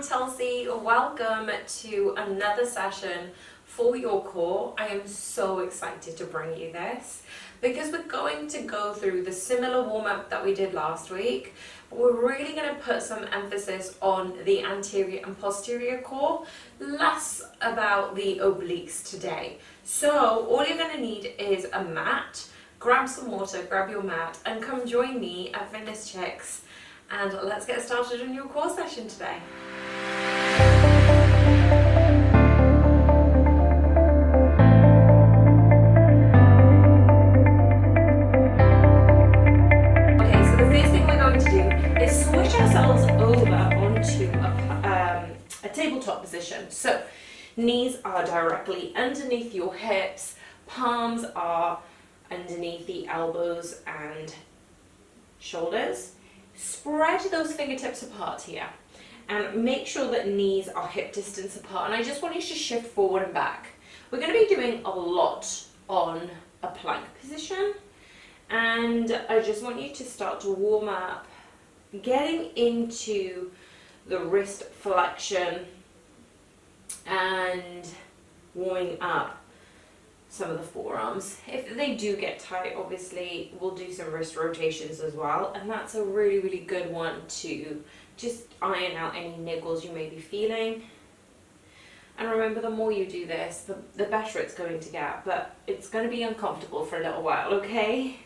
I'm Chelsea. Welcome to another session for your core. I am so excited to bring you this because we're going to go through the similar warm-up that we did last week, but we're really going to put some emphasis on the anterior and posterior core, less about the obliques today. So all you're going to need is a mat. Grab some water, grab your mat, and come join me at Fitness Chicks. And let's get started on your core session today. Okay, so the first thing we're going to do is switch ourselves over onto a tabletop position. So knees are directly underneath your hips, palms are underneath the elbows and shoulders. Spread those fingertips apart here and make sure that knees are hip distance apart, and I just want you to shift forward and back. We're going to be doing a lot on a plank position, and I just want you to start to warm up, getting into the wrist flexion and warming up some of the forearms. If they do get tight, obviously we'll do some wrist rotations as well, and that's a really good one to just iron out any niggles you may be feeling. And remember, the more you do this, the better it's going to get, but it's going to be uncomfortable for a little while, okay?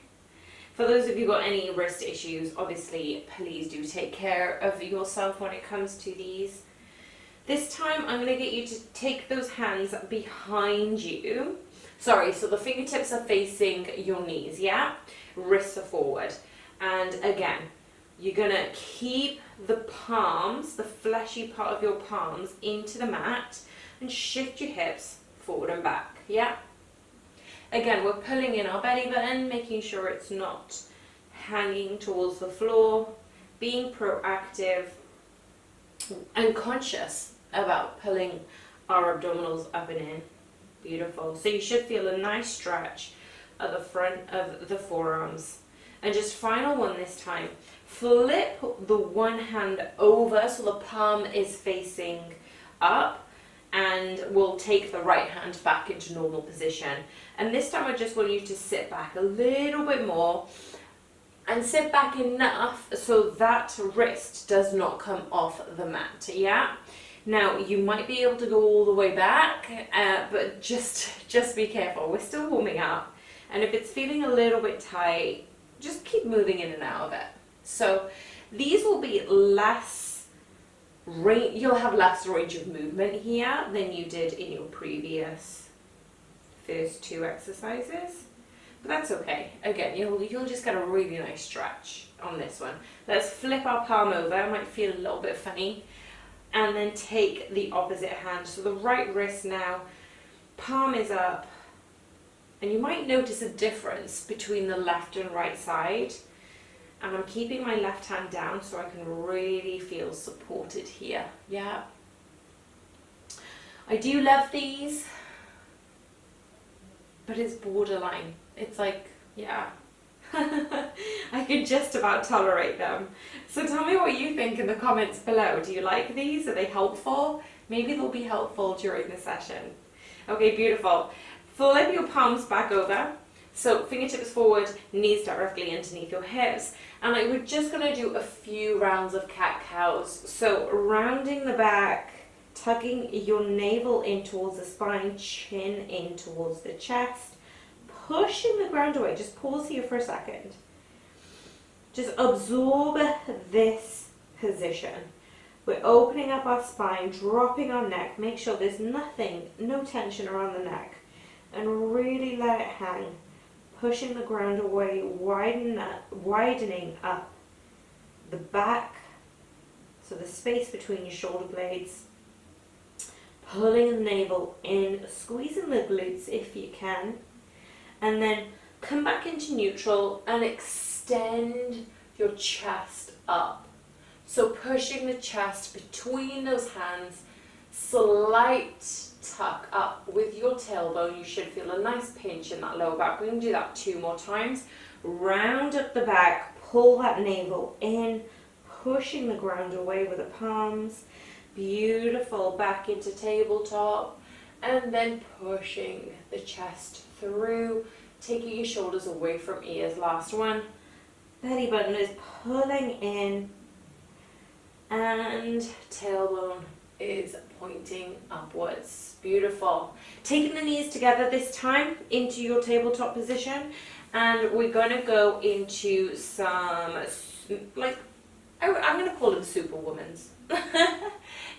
For those of you who got any wrist issues, obviously please do take care of yourself when it comes to these. This time I'm going to get you to take those hands behind you. Sorry, so the fingertips are facing your knees, yeah? Wrists are forward. And again, you're gonna keep the palms, the fleshy part of your palms, into the mat and shift your hips forward and back, yeah? Again, we're pulling in our belly button, making sure it's not hanging towards the floor, being proactive and conscious about pulling our abdominals up and in. Beautiful. So you should feel a nice stretch at the front of the forearms. And just final one this time. Flip the one hand over so the palm is facing up, and we'll take the right hand back into normal position. And this time I just want you to sit back a little bit more and sit back enough so that wrist does not come off the mat, yeah? Now, you might be able to go all the way back, but just be careful. We're still warming up. And if it's feeling a little bit tight, just keep moving in and out of it. So these will be less range, you'll have less range of movement here than you did in your previous first two exercises. But that's okay. Again, you'll just get a really nice stretch on this one. Let's flip our palm over. It might feel a little bit funny. And then take the opposite hand. So the right wrist now, palm is up. And you might notice a difference between the left and right side. And I'm keeping my left hand down so I can really feel supported here. Yeah. I do love these, but it's borderline. It's like, yeah. I could just about tolerate them. So tell me what you think in the comments below. Do you like these? Are they helpful? Maybe they'll be helpful during the session. Okay, beautiful. Flip your palms back over. So fingertips forward, knees directly underneath your hips. And we're just going to do a few rounds of cat-cows. So rounding the back, tucking your navel in towards the spine, chin in towards the chest. Pushing the ground away. Just pause here for a second. Just absorb this position. We're opening up our spine, dropping our neck. Make sure there's no tension around the neck. And really let it hang. Pushing the ground away, widening up the back. So the space between your shoulder blades. Pulling the navel in, squeezing the glutes if you can. And then come back into neutral and extend your chest up. So pushing the chest between those hands, slight tuck up with your tailbone. You should feel a nice pinch in that lower back. We're going to do that 2 more times. Round up the back, pull that navel in, pushing the ground away with the palms. Beautiful. Back into tabletop. And then pushing the chest through, taking your shoulders away from ears. Last one. Belly button is pulling in, and tailbone is pointing upwards. Beautiful. Taking the knees together this time into your tabletop position, and we're going to go into some, like, I'm going to call them superwomans.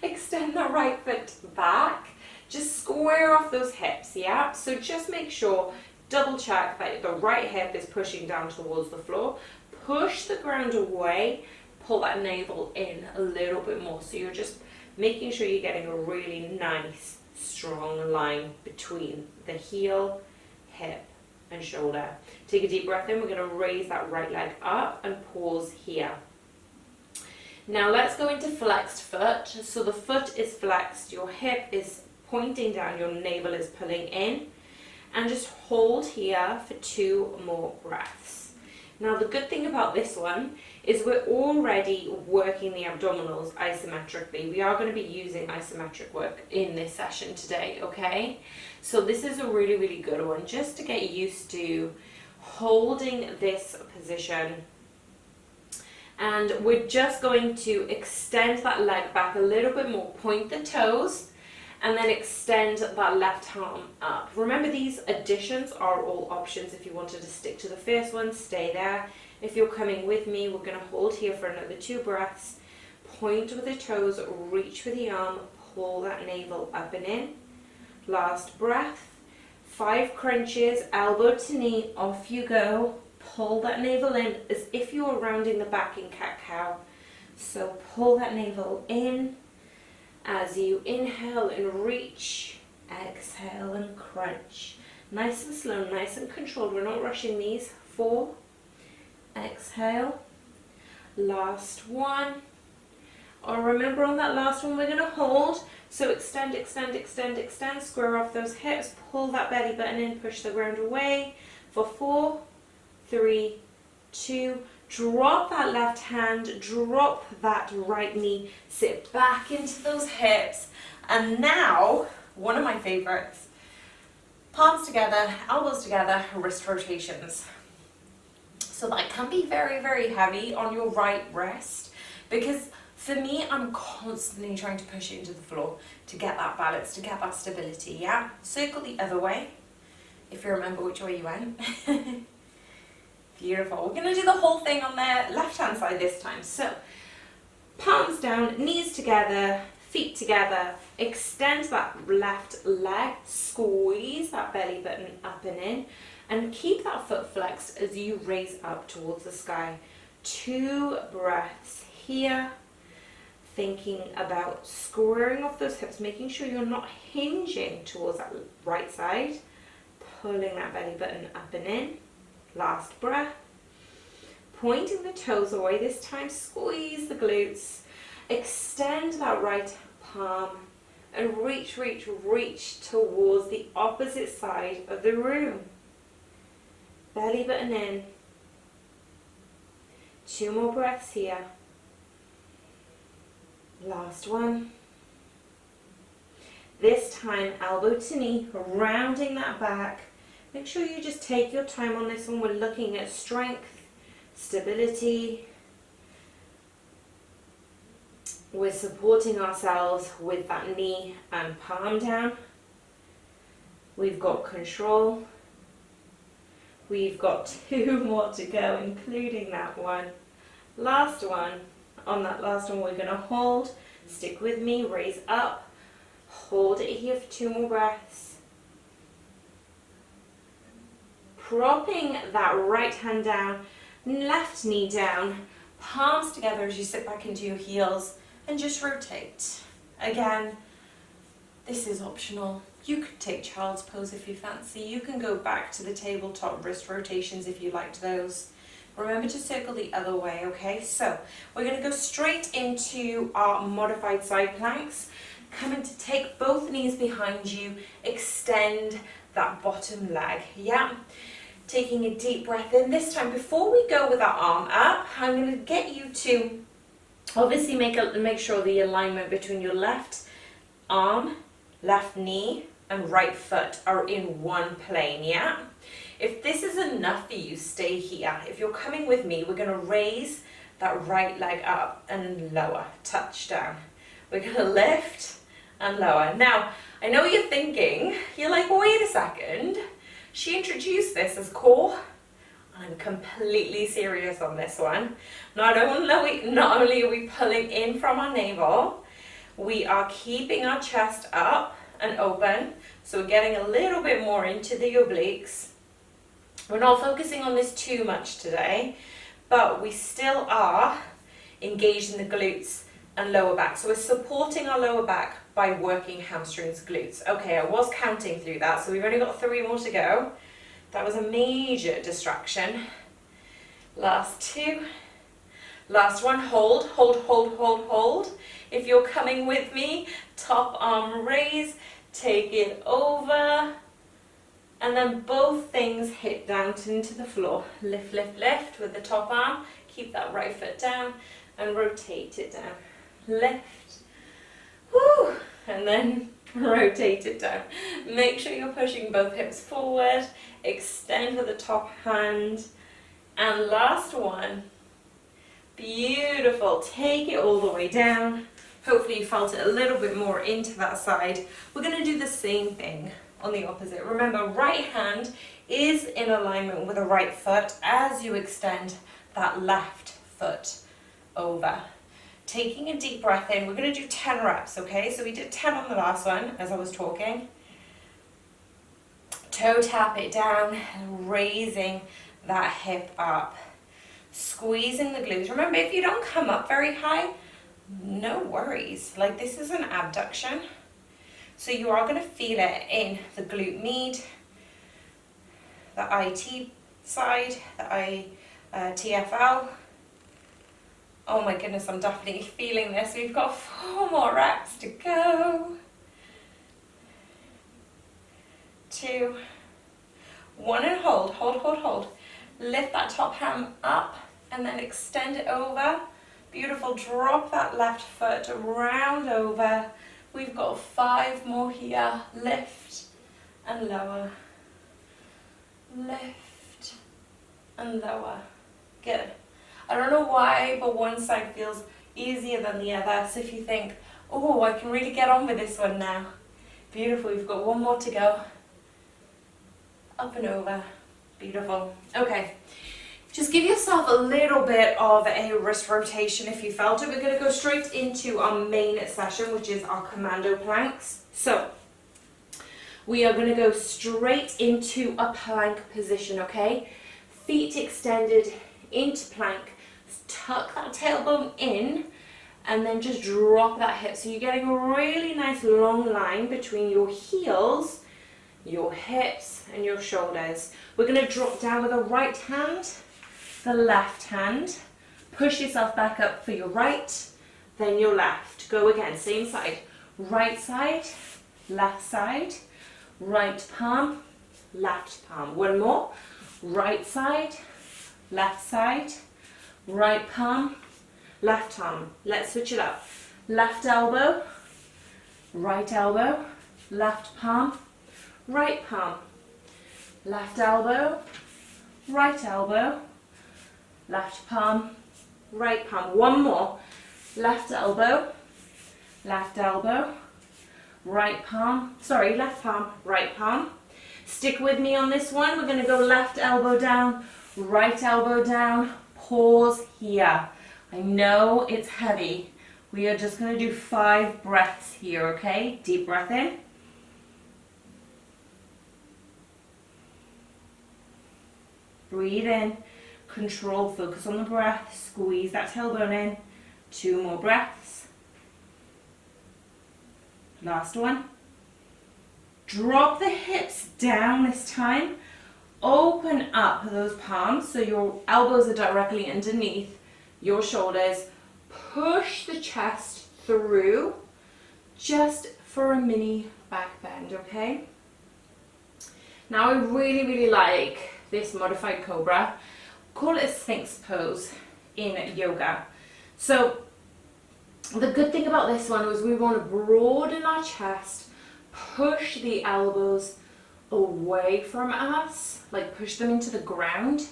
Extend the right foot back. Just square off those hips, yeah? So just make sure, double check that the right hip is pushing down towards the floor. Push the ground away, pull that navel in a little bit more. So you're just making sure you're getting a really nice, strong line between the heel, hip, and shoulder. Take a deep breath in. We're going to raise that right leg up and pause here. Now let's go into flexed foot. So the foot is flexed, your hip is pointing down, your navel is pulling in, and just hold here for 2 more breaths. Now the good thing about this one is we're already working the abdominals isometrically. We are going to be using isometric work in this session today, okay? So this is a really, really good one just to get used to holding this position. And we're just going to extend that leg back a little bit more, point the toes, and then extend that left arm up. Remember, these additions are all options. If you wanted to stick to the first one, stay there. If you're coming with me, we're going to hold here for another 2 breaths. Point with the toes, reach with the arm, pull that navel up and in. Last breath. 5 crunches, elbow to knee, off you go. Pull that navel in as if you were rounding the back in cat-cow. So pull that navel in. As you inhale and reach, exhale and crunch. Nice and slow, nice and controlled. We're not rushing these. 4, exhale. Last one. Or remember, on that last one, we're going to hold. So extend, extend, extend, extend. Square off those hips. Pull that belly button in. Push the ground away. For 4, 3, 2. Drop that left hand, drop that right knee, sit back into those hips. And now, one of my favorites, palms together, elbows together, wrist rotations. So that can be very, very heavy on your right wrist, because for me, I'm constantly trying to push it into the floor to get that balance, to get that stability, yeah? Circle the other way, if you remember which way you went. Beautiful. We're going to do the whole thing on the left-hand side this time. So, palms down, knees together, feet together. Extend that left leg, squeeze that belly button up and in, and keep that foot flexed as you raise up towards the sky. 2 breaths here. Thinking about squaring off those hips, making sure you're not hinging towards that right side. Pulling that belly button up and in. Last breath. Pointing the toes away this time, squeeze the glutes. Extend that right palm and reach, reach, reach towards the opposite side of the room. Belly button in. 2 more breaths here. Last one. This time, elbow to knee, rounding that back. Make sure you just take your time on this one. We're looking at strength, stability. We're supporting ourselves with that knee and palm down. We've got control. We've got 2 more to go, including that one. Last one. On that last one, we're going to hold. Stick with me. Raise up. Hold it here for 2 more breaths. Propping that right hand down, left knee down, palms together as you sit back into your heels, and just rotate. Again, this is optional. You could take child's pose if you fancy. You can go back to the tabletop wrist rotations if you liked those. Remember to circle the other way, okay? So we're going to go straight into our modified side planks. Coming to take both knees behind you, extend that bottom leg, yeah? Taking a deep breath in. This time, before we go with our arm up, I'm going to get you to Obviously make sure the alignment between your left arm, left knee and right foot are in one plane, yeah? If this is enough for you, stay here. If you're coming with me, we're going to raise that right leg up and lower, touch down. We're going to lift and lower. Now, I know you're thinking, you're like, wait a second, she introduced this as core. I'm completely serious on this one. Not only are we pulling in from our navel, we are keeping our chest up and open. So we're getting a little bit more into the obliques. We're not focusing on this too much today, but we still are engaging the glutes and lower back. So we're supporting our lower back by working hamstrings, glutes. Okay, I was counting through that, so we've only got 3 more to go. That was a major distraction. Last 2. Last one, hold, hold, hold, hold, hold. If you're coming with me, top arm raise, take it over, and then both things hit down into the floor. Lift, lift, lift with the top arm. Keep that right foot down and rotate it down. Lift, whoo, and then rotate it down. Make sure you're pushing both hips forward. Extend with the top hand. And last one. Beautiful. Take it all the way down. Hopefully you felt it a little bit more into that side. We're going to do the same thing on the opposite. Remember, right hand is in alignment with the right foot as you extend that left foot over. Taking a deep breath in. We're going to do 10 reps, okay? So we did 10 on the last one as I was talking. Toe tap it down, raising that hip up. Squeezing the glutes. Remember, if you don't come up very high, no worries. Like, this is an abduction. So you are going to feel it in the glute med, the IT side, the TFL. Oh my goodness, I'm definitely feeling this. We've got 4 more reps to go. 2, 1, and hold, hold, hold, hold. Lift that top ham up and then extend it over. Beautiful, drop that left foot round over. We've got 5 more here. Lift and lower. Lift and lower. Good. I don't know why, but one side feels easier than the other. So if you think, oh, I can really get on with this one now. Beautiful, we've got 1 more to go. Up and over. Beautiful. Okay. Just give yourself a little bit of a wrist rotation if you felt it. We're going to go straight into our main session, which is our commando planks. So we are going to go straight into a plank position, okay? Feet extended into plank. Tuck that tailbone in and then just drop that hip. So you're getting a really nice long line between your heels, your hips and your shoulders. We're going to drop down with the right hand, the left hand. Push yourself back up for your right, then your left. Go again, same side. Right side, right palm, left palm. 1 more. Right side, right palm, left arm. Let's switch it up. Left elbow, left palm, right palm. Left elbow, left palm, right palm. 1 more. Left elbow, right palm, left palm, right palm. Stick with me on this one. We're going to go left elbow down, right elbow down. Pause here. I know it's heavy. We are just going to do 5 breaths here, okay? Deep breath in. Breathe in. Control, focus on the breath. Squeeze that tailbone in. 2 more breaths. Last one. Drop the hips down this time. Open up those palms so your elbows are directly underneath your shoulders. Push the chest through just for a mini back bend, okay? Now I really like this modified cobra. Call it a Sphinx pose in yoga. So The good thing about this one was we want to broaden our chest, push the elbows away from us, like push them into the ground,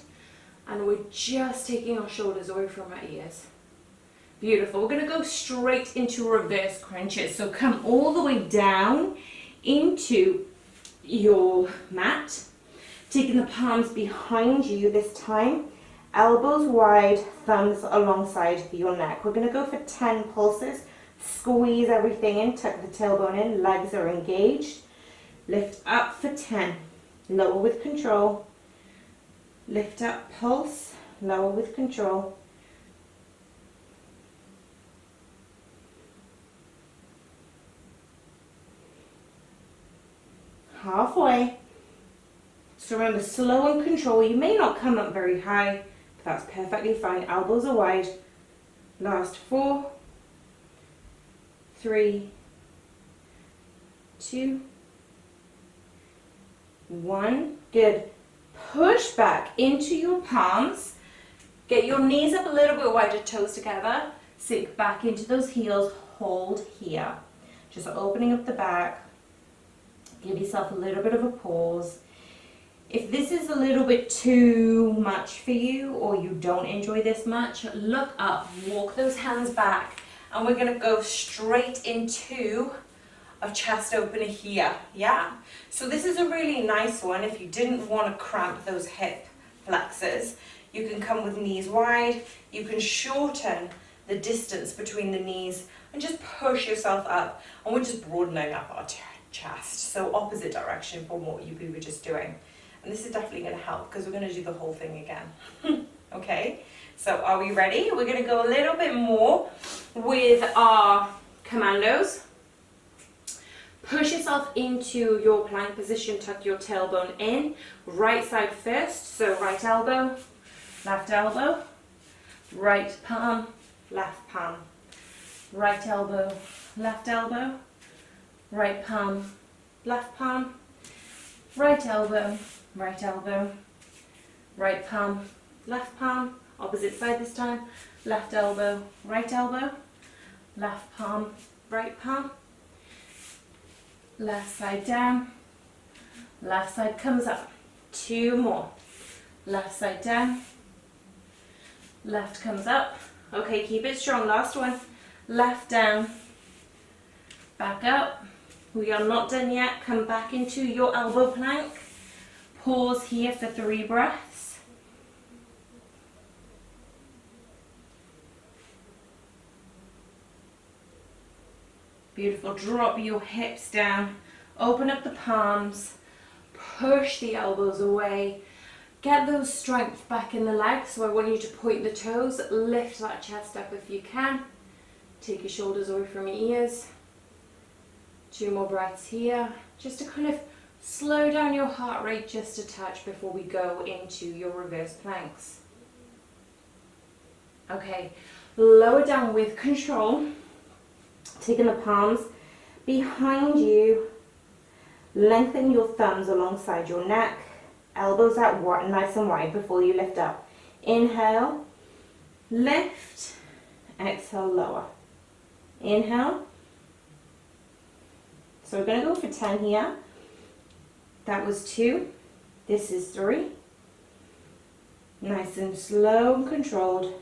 and we're just taking our shoulders away from our ears. Beautiful. We're going to go straight into reverse crunches. So come all the way down into your mat, taking the palms behind you this time, elbows wide, thumbs alongside your neck. We're going to go for 10 pulses. Squeeze everything in, tuck the tailbone in, legs are engaged. Lift up for 10, lower with control. Lift up, pulse, lower with control. Halfway. So remember, slow and control. You may not come up very high, but that's perfectly fine. Elbows are wide. Last 4, 3, 2, 1. Good. Push back into your palms. Get your knees up a little bit wider, toes together. Sink back into those heels. Hold here. Just opening up the back. Give yourself a little bit of a pause. If this is a little bit too much for you, or you don't enjoy this much, look up, walk those hands back, and we're going to go straight into a chest opener here. Yeah? So this is a really nice one if you didn't want to cramp those hip flexors. You can come with knees wide. You can shorten the distance between the knees and just push yourself up. And we're just broadening up our chest. So opposite direction from what we were just doing. And this is definitely going to help because we're going to do the whole thing again. Okay, so are we ready? We're going to go a little bit more with our commandos. Push yourself into your plank position, tuck your tailbone in. Right side first, so right elbow, right palm, left palm. Right elbow, right palm, left palm. Right elbow, right palm, left palm. Opposite side this time. Left elbow, left palm, right palm. Left side down, left side comes up. 2 more. Left side down, left comes up. Okay, keep it strong. Last one. Left down, back up. We are not done yet. Come back into your elbow plank. Pause here for 3 breaths. Beautiful. Drop your hips down. Open up the palms. Push the elbows away. Get those strength back in the legs. So I want you to point the toes. Lift that chest up if you can. Take your shoulders away from your ears. 2 more breaths here. Just to kind of slow down your heart rate just a touch before we go into your reverse planks. Okay. Lower down with control. Taking the palms behind you, lengthen your thumbs alongside your neck, elbows out wide, nice and wide before you lift up. Inhale, lift, exhale, lower. Inhale. So we're going to go for 10 here. That was 2. This is 3. Nice and slow and controlled.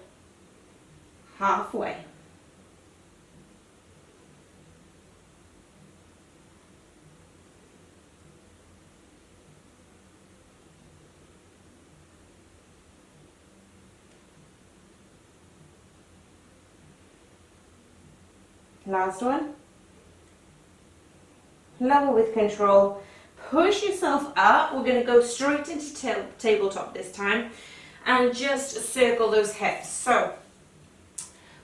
Halfway. Last one. Level with control. Push yourself up. We're going to go straight into tabletop this time and just circle those hips. So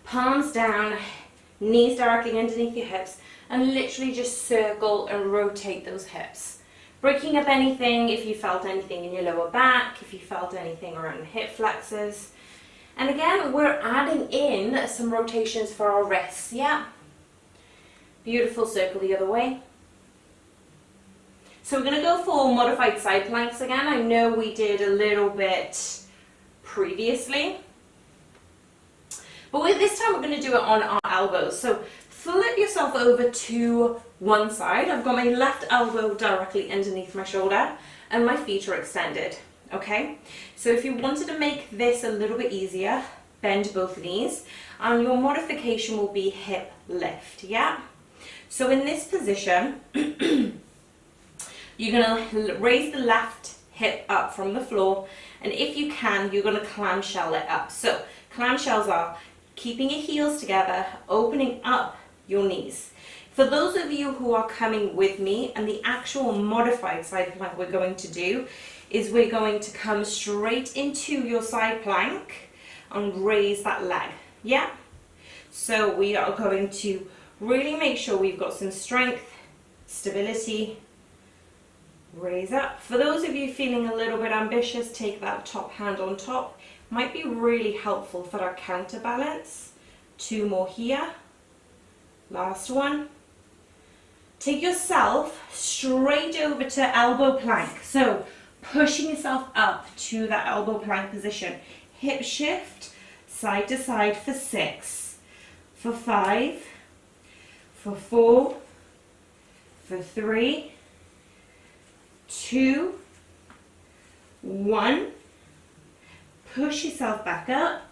palms down, knees directly underneath your hips, and literally just circle and rotate those hips. Breaking up anything if you felt anything in your lower back, if you felt anything around the hip flexors. And again, we're adding in some rotations for our wrists. Yeah. Beautiful. Circle the other way. So we're going to go for modified side planks again. I know we did a little bit previously, But with this time we're going to do it on our elbows. So flip yourself over to one side. I've got my left elbow directly underneath my shoulder and my feet are extended. Okay, so if you wanted to make this a little bit easier, bend both knees, and your modification will be hip lift, yeah? So in this position, you're gonna raise the left hip up from the floor, and if you can, you're gonna clamshell it up. So clamshells are keeping your heels together, opening up your knees. For those of you who are coming with me, and the actual modified side plank we're going to do is we're going to come straight into your side plank and raise that leg, yeah? So we are going to really make sure we've got some strength, stability, raise up. For those of you feeling a little bit ambitious, take that top hand on top. Might be really helpful for our counterbalance. 2 more here. Last one. Take yourself straight over to elbow plank. So pushing yourself up to that elbow plank position. Hip shift side to side for 6, for 5, for 4, for 3, 2, 1. Push yourself back up.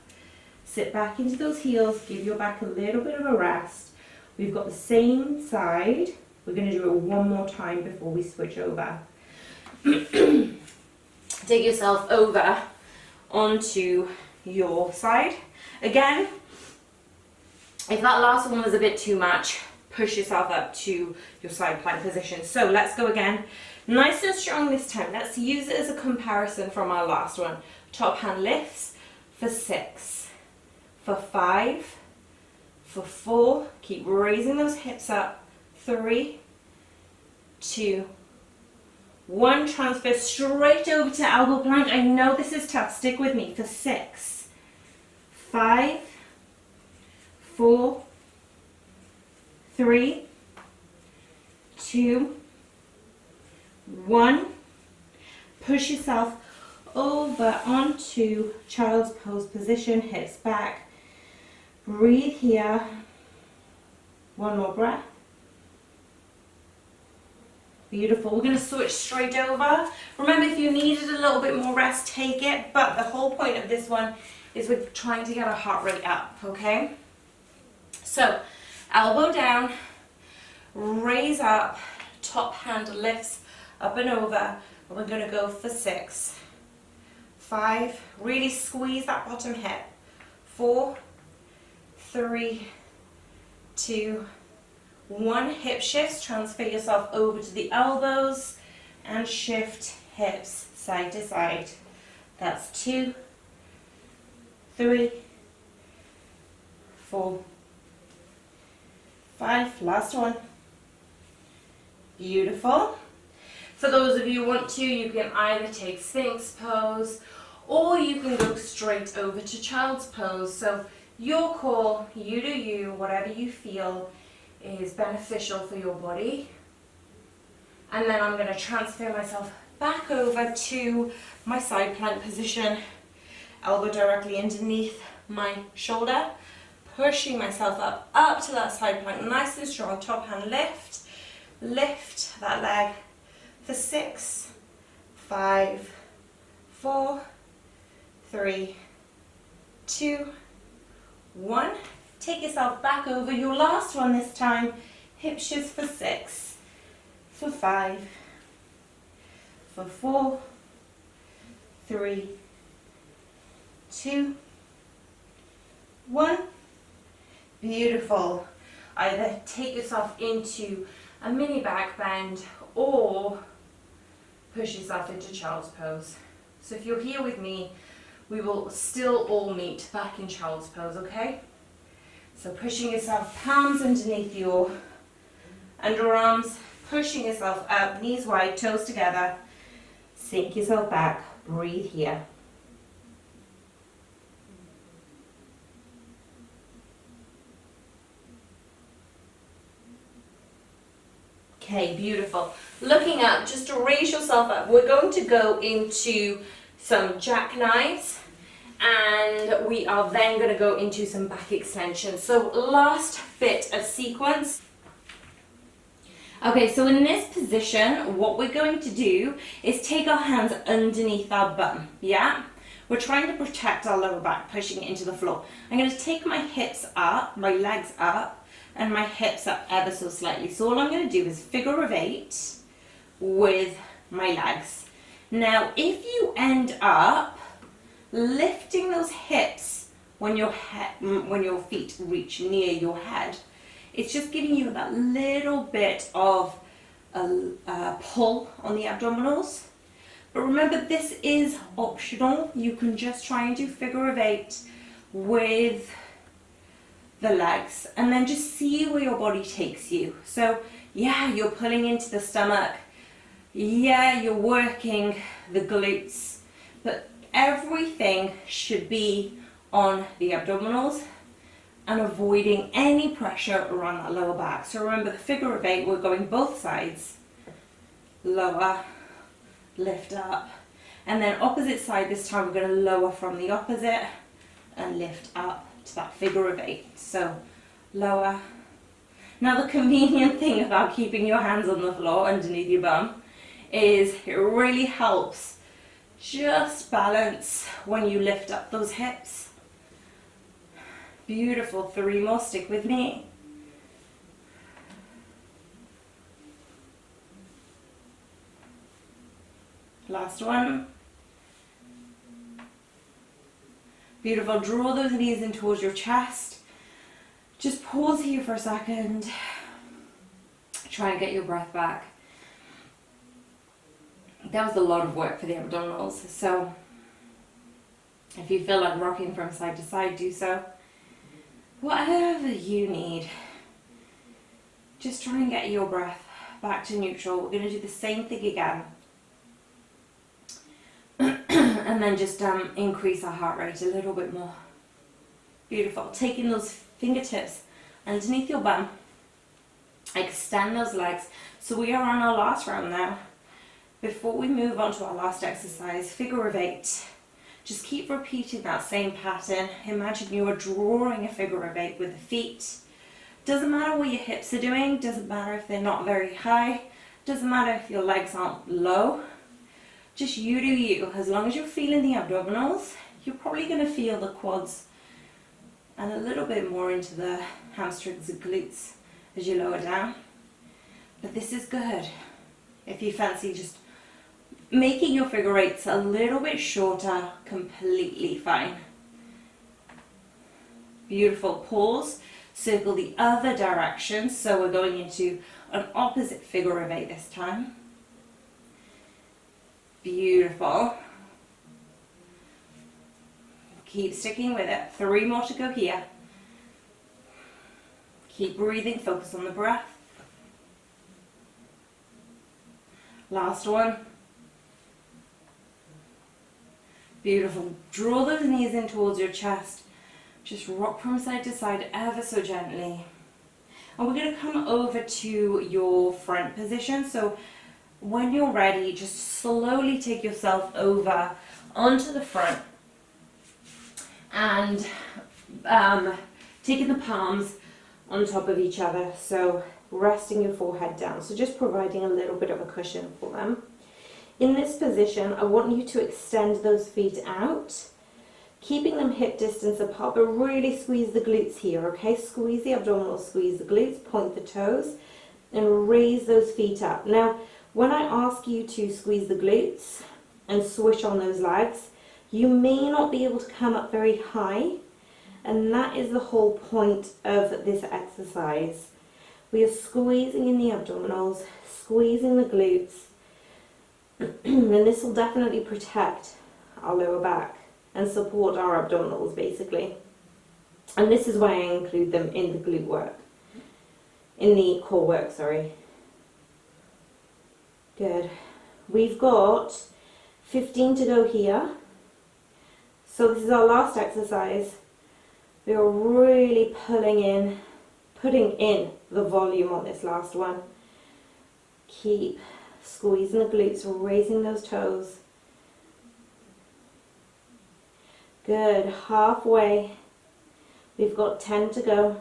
Sit back into those heels. Give your back a little bit of a rest. We've got the same side. We're going to do it one more time before we switch over. Take yourself over onto your side. Again, if that last one was a bit too much, push yourself up to your side plank position. So let's go again. Nice and strong this time. Let's use it as a comparison from our last one. Top hand lifts for 6, for 5, for 4. Keep raising those hips up. 3, 2, 1. Transfer straight over to elbow plank. I know this is tough. Stick with me. For 6, 5, 4, 3, 2, 1. Push yourself over onto child's pose position. Hips back. Breathe here. One more breath. Beautiful. We're going to switch straight over. Remember, if you needed a little bit more rest, take it. But the whole point of this one is we're trying to get our heart rate up, okay? So, elbow down, raise up, top hand lifts up and over. And we're going to go for 6, 5. Really squeeze that bottom hip. 4, 3, 2, 1. Hip shifts, transfer yourself over to the elbows and shift hips side to side. That's 2, 3, 4, 5. Last one. Beautiful. For those of you who want to, you can either take Sphinx pose or you can go straight over to child's pose. So your call, you do you, whatever you feel is beneficial for your body. And then I'm going to transfer myself back over to my side plank position, elbow directly underneath my shoulder, pushing myself up to that side plank, nice and strong. Top hand lift that leg for 6, 5, 4, 3, 2, 1. Take yourself back over. Your last one this time. Hip shifts for 6, for 5, for 4, 3, 2, 1. Beautiful. Either take yourself into a mini back bend or push yourself into child's pose. So if you're here with me, we will still all meet back in child's pose, okay? So pushing yourself, palms underneath your underarms, pushing yourself up, knees wide, toes together, sink yourself back, breathe here. Okay, beautiful. Looking up, just to raise yourself up, we're going to go into some jackknives And we are then going to go into some back extensions. So last bit of sequence. Okay, so in this position, what we're going to do is take our hands underneath our bum, yeah? We're trying to protect our lower back, pushing it into the floor. I'm going to take my hips up, my legs up, and my hips up ever so slightly. So all I'm going to do is figure of 8 with my legs. Now, if you end up lifting those hips when your feet reach near your head, it's just giving you that little bit of a pull on the abdominals. But remember, this is optional. You can just try and do figure of 8 with the legs and then just see where your body takes you. So yeah, you're pulling into the stomach. Yeah, you're working the glutes, but everything should be on the abdominals and avoiding any pressure around that lower back. So remember, the figure of 8, we're going both sides. Lower, lift up, and then opposite side this time, we're going to lower from the opposite and lift up to that figure of 8. So lower. Now the convenient thing about keeping your hands on the floor underneath your bum is it really helps just balance when you lift up those hips. Beautiful. 3 more, stick with me. Last one. Beautiful. Draw those knees in towards your chest. Just pause here for a second. Try and get your breath back. That was a lot of work for the abdominals, so if you feel like rocking from side to side, do so. Whatever you need. Just try and get your breath back to neutral. We're going to do the same thing again. And then just increase our heart rate a little bit more. Beautiful. Taking those fingertips underneath your bum. Extend those legs. So we are on our last round now. Before we move on to our last exercise, figure of 8. Just keep repeating that same pattern. Imagine you are drawing a figure of 8 with the feet. Doesn't matter what your hips are doing, doesn't matter if they're not very high, doesn't matter if your legs aren't low. Just you do you. As long as you're feeling the abdominals, you're probably going to feel the quads and a little bit more into the hamstrings and glutes as you lower down. But this is good. If you fancy just making your figure 8s a little bit shorter, completely fine. Beautiful. Pause. Circle the other direction. So we're going into an opposite figure of 8 this time. Beautiful. Keep sticking with it. 3 more to go here. Keep breathing. Focus on the breath. Last one. Beautiful. Draw those knees in towards your chest. Just rock from side to side ever so gently. And we're going to come over to your front position. So when you're ready, just slowly take yourself over onto the front and taking the palms on top of each other. So resting your forehead down. So just providing a little bit of a cushion for them. In this position, I want you to extend those feet out, keeping them hip distance apart, but really squeeze the glutes here, okay? Squeeze the abdominals, squeeze the glutes, point the toes, and raise those feet up. Now, when I ask you to squeeze the glutes and swish on those legs, you may not be able to come up very high, and that is the whole point of this exercise. We are squeezing in the abdominals, squeezing the glutes, and this will definitely protect our lower back and support our abdominals basically. And this is why I include them in the glute work, in the core work, sorry. Good. We've got 15 to go here. So this is our last exercise. We are really putting in the volume on this last one. Keep squeezing the glutes, raising those toes. Good, halfway. We've got 10 to go.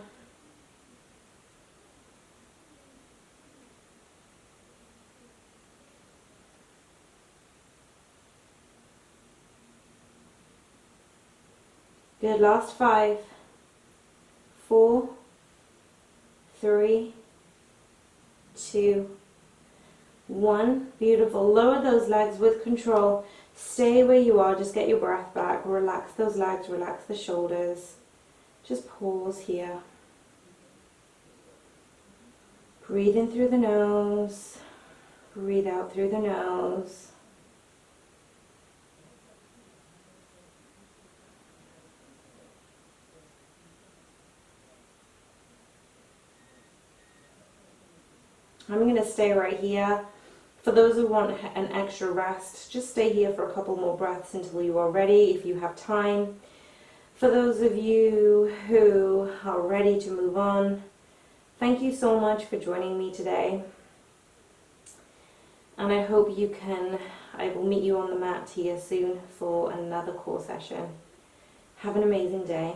Good, last 5, 4, 3, 2, 1. Beautiful. Lower those legs with control. Stay where you are. Just get your breath back. Relax those legs. Relax the shoulders. Just pause here. Breathe in through the nose. Breathe out through the nose. I'm going to stay right here. For those who want an extra rest, just stay here for a couple more breaths until you are ready, if you have time. For those of you who are ready to move on, thank you so much for joining me today. And I hope I will meet you on the mat here soon for another core session. Have an amazing day.